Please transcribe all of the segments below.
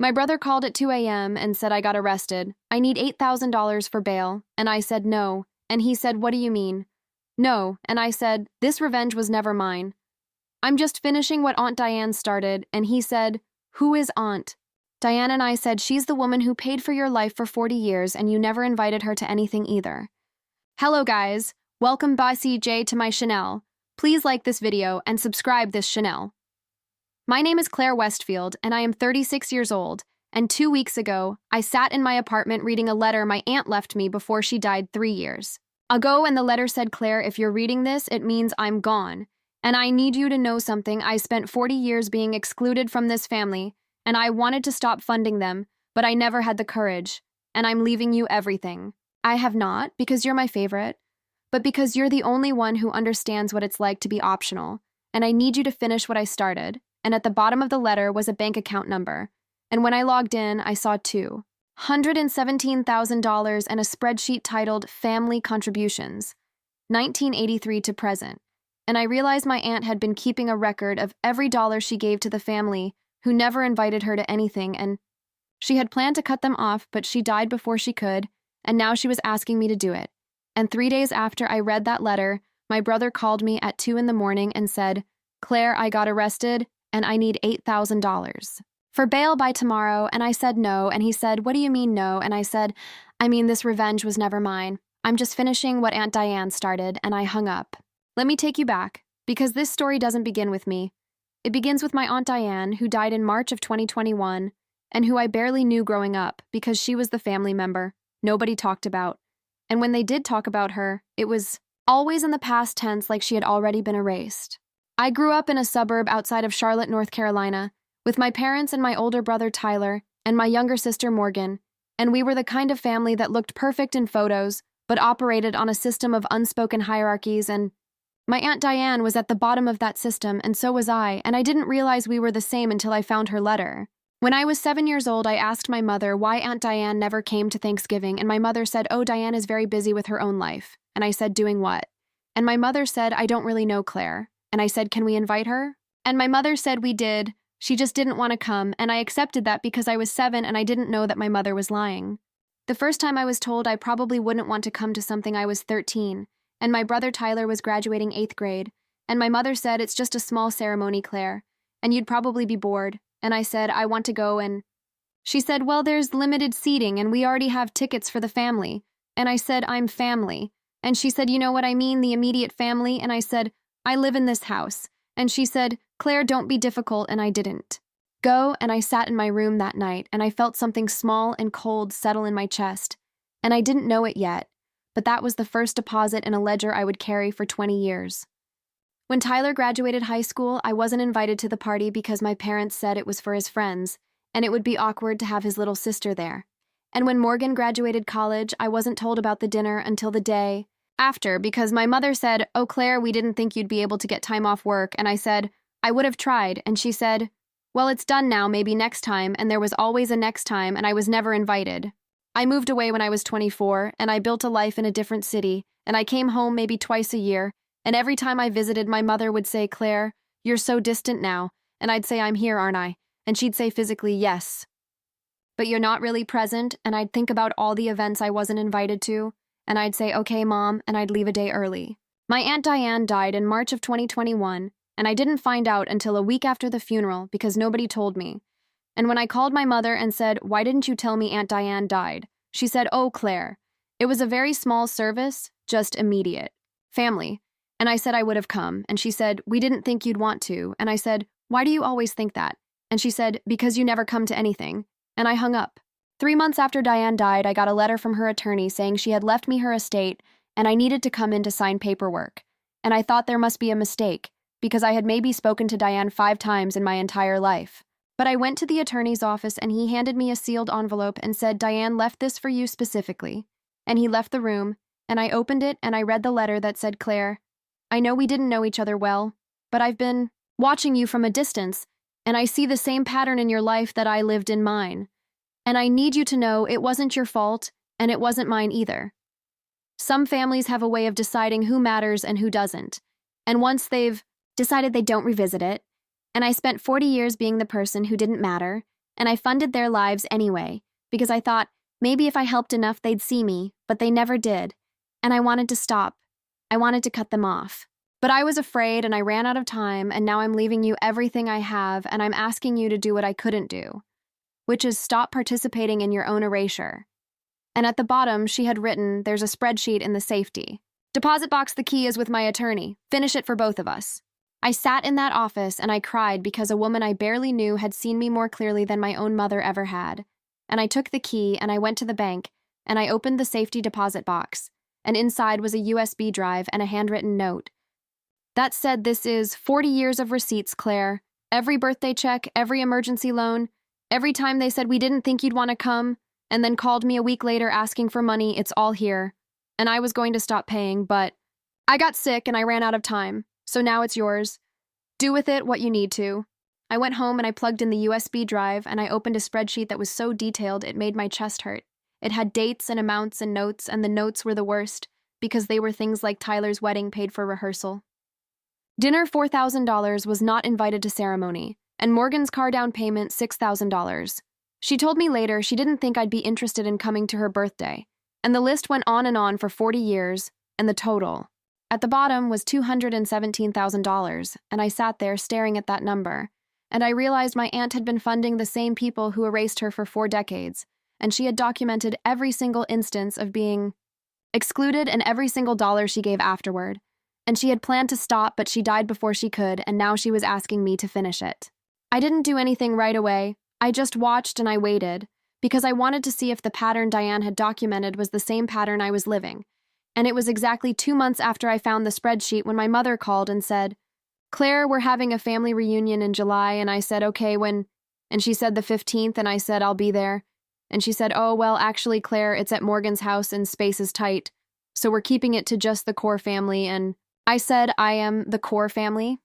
My brother called at 2 a.m. and said I got arrested. I need $8,000 for bail. And I said no. And he said, what do you mean? No. And I said, this revenge was never mine. I'm just finishing what Aunt Diane started. And he said, who is Aunt? Diane and I said, she's the woman who paid for your life for 40 years and you never invited her to anything either. Hello guys, welcome Bossy J to my Chanel. Please like this video and subscribe this Chanel. My name is Claire Westfield and I am 36 years old, and 2 weeks ago, I sat in my apartment reading a letter my aunt left me before she died 3 years ago, and the letter said, Claire, if you're reading this, it means I'm gone. And I need you to know something. I spent 40 years being excluded from this family, and I wanted to stop funding them, but I never had the courage, and I'm leaving you everything. I have not, because you're my favorite, but because you're the only one who understands what it's like to be optional, and I need you to finish what I started. And at the bottom of the letter was a bank account number, and when I logged in, I saw $217,000 and a spreadsheet titled Family Contributions, 1983 to present, and I realized my aunt had been keeping a record of every dollar she gave to the family, who never invited her to anything, and she had planned to cut them off, but she died before she could, and now she was asking me to do it. And 3 days after I read that letter, my brother called me at 2 in the morning and said, Claire, I got arrested, and I need $8,000 for bail by tomorrow, and I said no, and he said, what do you mean no? And I said, I mean, this revenge was never mine. I'm just finishing what Aunt Diane started, and I hung up. Let me take you back, because this story doesn't begin with me. It begins with my Aunt Diane, who died in March of 2021, and who I barely knew growing up because she was the family member nobody talked about. And when they did talk about her, it was always in the past tense, like she had already been erased. I grew up in a suburb outside of Charlotte, North Carolina, with my parents and my older brother Tyler and my younger sister Morgan, and we were the kind of family that looked perfect in photos, but operated on a system of unspoken hierarchies, and my Aunt Diane was at the bottom of that system, and so was I, and I didn't realize we were the same until I found her letter. When I was 7 years old, I asked my mother why Aunt Diane never came to Thanksgiving, and my mother said, oh, Diane is very busy with her own life. And I said, doing what? And my mother said, I don't really know, Claire. And I said, can we invite her? And my mother said we did. She just didn't want to come, and I accepted that because I was 7 and I didn't know that my mother was lying. The first time I was told I probably wouldn't want to come to something, I was 13, and my brother Tyler was graduating 8th grade, and my mother said, it's just a small ceremony, Claire, and you'd probably be bored. And I said, I want to go, and she said, well, there's limited seating, and we already have tickets for the family. And I said, I'm family. And she said, you know what I mean, the immediate family? And I said, I live in this house. And she said, Claire, don't be difficult, and I didn't go, and I sat in my room that night, and I felt something small and cold settle in my chest, and I didn't know it yet, but that was the first deposit in a ledger I would carry for 20 years. When Tyler graduated high school, I wasn't invited to the party because my parents said it was for his friends, and it would be awkward to have his little sister there. And when Morgan graduated college, I wasn't told about the dinner until the day after because my mother said, oh, Claire, we didn't think you'd be able to get time off work, and I said, I would have tried, and she said, well, it's done now, maybe next time, and there was always a next time, and I was never invited. I moved away when I was 24, and I built a life in a different city, and I came home maybe twice a year, and every time I visited, my mother would say, Claire, you're so distant now, and I'd say, I'm here, aren't I? And she'd say physically, yes. But you're not really present, and I'd think about all the events I wasn't invited to, and I'd say, okay, Mom, and I'd leave a day early. My Aunt Diane died in March of 2021, and I didn't find out until a week after the funeral because nobody told me. And when I called my mother and said, why didn't you tell me Aunt Diane died? She said, oh, Claire. It was a very small service, just immediate. Family. And I said I would have come, and she said, we didn't think you'd want to, and I said, why do you always think that? And she said, because you never come to anything, and I hung up. 3 months after Diane died, I got a letter from her attorney saying she had left me her estate, and I needed to come in to sign paperwork, and I thought there must be a mistake, because I had maybe spoken to Diane 5 times in my entire life. But I went to the attorney's office, and he handed me a sealed envelope and said, Diane left this for you specifically, and he left the room, and I opened it, and I read the letter that said, Claire, I know we didn't know each other well, but I've been watching you from a distance, and I see the same pattern in your life that I lived in mine. And I need you to know it wasn't your fault, and it wasn't mine either. Some families have a way of deciding who matters and who doesn't, and once they've decided, they don't revisit it, and I spent 40 years being the person who didn't matter, and I funded their lives anyway, because I thought maybe if I helped enough they'd see me, but they never did. And I wanted to stop. I wanted to cut them off. But I was afraid and I ran out of time, and now I'm leaving you everything I have, and I'm asking you to do what I couldn't do, which is stop participating in your own erasure. And at the bottom, she had written, there's a spreadsheet in the safety. Deposit box, the key is with my attorney. Finish it for both of us. I sat in that office and I cried because a woman I barely knew had seen me more clearly than my own mother ever had. And I took the key and I went to the bank and I opened the safety deposit box. And inside was a USB drive and a handwritten note. That said, this is 40 years of receipts, Claire. Every birthday check, every emergency loan, every time they said we didn't think you'd want to come, and then called me a week later asking for money, it's all here. And I was going to stop paying, but I got sick and I ran out of time. So now it's yours. Do with it what you need to. I went home and I plugged in the USB drive and I opened a spreadsheet that was so detailed it made my chest hurt. It had dates and amounts and notes, and the notes were the worst because they were things like Tyler's wedding paid for rehearsal. Dinner $4,000 was not invited to ceremony, and Morgan's car down payment $6,000. She told me later she didn't think I'd be interested in coming to her birthday, and the list went on and on for 40 years, and the total. At the bottom was $217,000, and I sat there staring at that number, and I realized my aunt had been funding the same people who erased her for 4 decades, and she had documented every single instance of being excluded and every single dollar she gave afterward. And she had planned to stop, but she died before she could, and now she was asking me to finish it. I didn't do anything right away. I just watched and I waited, because I wanted to see if the pattern Diane had documented was the same pattern I was living. And it was exactly 2 months after I found the spreadsheet when my mother called and said, Claire, we're having a family reunion in July, and I said, okay, when? And she said the 15th, and I said, I'll be there. And she said, oh, well, actually, Claire, it's at Morgan's house and space is tight, so we're keeping it to just the core family. And I said, I am the core family.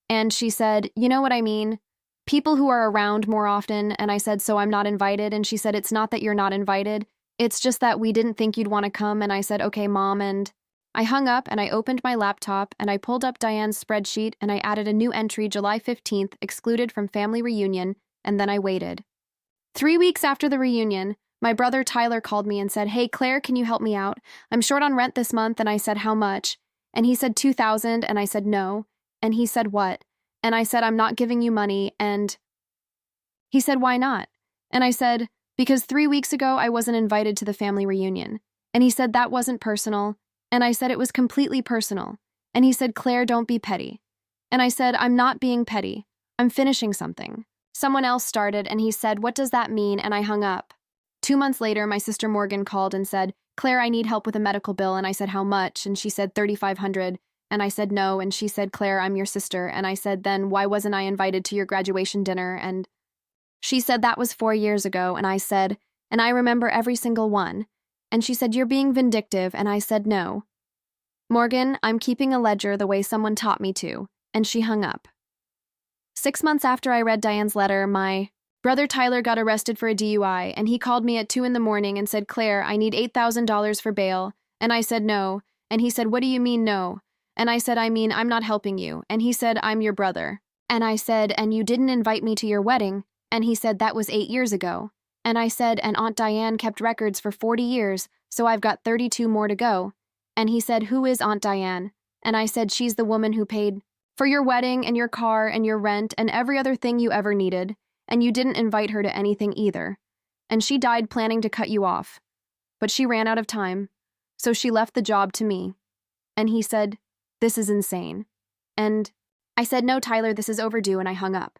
And she said, you know what I mean? People who are around more often. And I said, so I'm not invited? And she said, it's not that you're not invited. It's just that we didn't think you'd want to come. And I said, okay, Mom. And I hung up and I opened my laptop and I pulled up Diane's spreadsheet and I added a new entry, July 15th, excluded from family reunion, and then I waited. 3 weeks after the reunion, my brother Tyler called me and said, hey, Claire, can you help me out? I'm short on rent this month. And I said, how much? And he said, $2,000, and I said, no. And he said, what? And I said, I'm not giving you money. And he said, why not? And I said, because 3 weeks ago, I wasn't invited to the family reunion. And he said, that wasn't personal. And I said, it was completely personal. And he said, Claire, don't be petty. And I said, I'm not being petty. I'm finishing something. Someone else started, and he said, what does that mean? And I hung up. 2 months later, my sister Morgan called and said, Claire, I need help with a medical bill. And I said, how much? And she said, $3,500. And I said, no. And she said, Claire, I'm your sister. And I said, then why wasn't I invited to your graduation dinner? And she said, that was 4 years ago. And I said, and I remember every single one. And she said, you're being vindictive. And I said, no. Morgan, I'm keeping a ledger the way someone taught me to. And she hung up. 6 months after I read Diane's letter, my brother Tyler got arrested for a DUI, and he called me at 2 in the morning and said, Claire, I need $8,000 for bail. And I said, no. And he said, what do you mean, no? And I said, I mean, I'm not helping you. And he said, I'm your brother. And I said, and you didn't invite me to your wedding. And he said, that was 8 years ago. And I said, and Aunt Diane kept records for 40 years, so I've got 32 more to go. And he said, who is Aunt Diane? And I said, she's the woman who paid for your wedding and your car and your rent and every other thing you ever needed. And you didn't invite her to anything either. And she died planning to cut you off. But she ran out of time, so she left the job to me. And he said, this is insane. And I said, no, Tyler, this is overdue, and I hung up.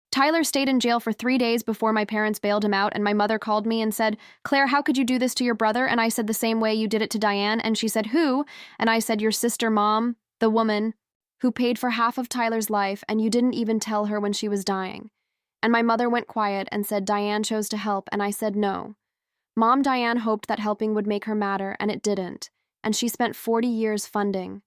Tyler stayed in jail for 3 days before my parents bailed him out, and my mother called me and said, Claire, how could you do this to your brother? And I said, the same way you did it to Diane. And she said, who? And I said, your sister, Mom, the woman who paid for half of Tyler's life, and you didn't even tell her when she was dying. And my mother went quiet and said, Diane chose to help, and I said no. Mom Diane hoped that helping would make her matter, and it didn't, and she spent 40 years funding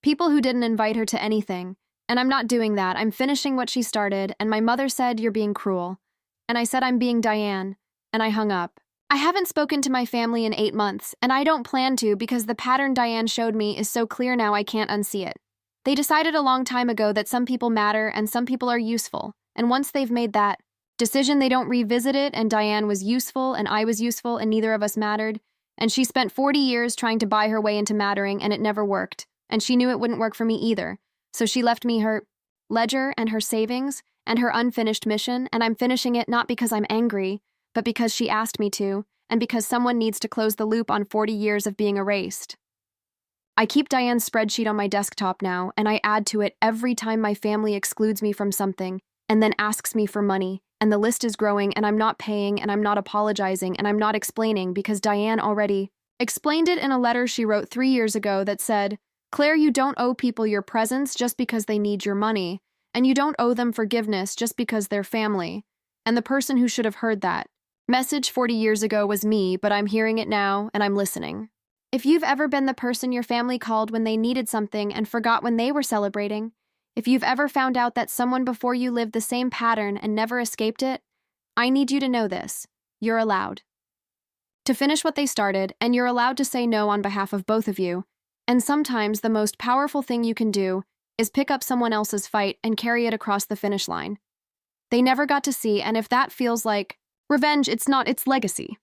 people who didn't invite her to anything. And I'm not doing that. I'm finishing what she started, and my mother said, you're being cruel. And I said, I'm being Diane, and I hung up. I haven't spoken to my family in 8 months, and I don't plan to because the pattern Diane showed me is so clear now I can't unsee it. They decided a long time ago that some people matter and some people are useful, and once they've made that Decision they don't revisit it, and Diane was useful, and I was useful, and neither of us mattered. And she spent 40 years trying to buy her way into mattering, and it never worked. And she knew it wouldn't work for me either. So she left me her ledger and her savings and her unfinished mission, and I'm finishing it not because I'm angry, but because she asked me to, and because someone needs to close the loop on 40 years of being erased. I keep Diane's spreadsheet on my desktop now, and I add to it every time my family excludes me from something, and then asks me for money, and the list is growing, and I'm not paying, and I'm not apologizing, and I'm not explaining because Diane already explained it in a letter she wrote 3 years ago that said, "Claire, you don't owe people your presence just because they need your money, and you don't owe them forgiveness just because they're family." And the person who should have heard that message 40 years ago was me, but I'm hearing it now, and I'm listening. If you've ever been the person your family called when they needed something and forgot when they were celebrating, if you've ever found out that someone before you lived the same pattern and never escaped it, I need you to know this. You're allowed to finish what they started, and you're allowed to say no on behalf of both of you. And sometimes the most powerful thing you can do is pick up someone else's fight and carry it across the finish line. They never got to see, and if that feels like revenge, it's not, it's legacy.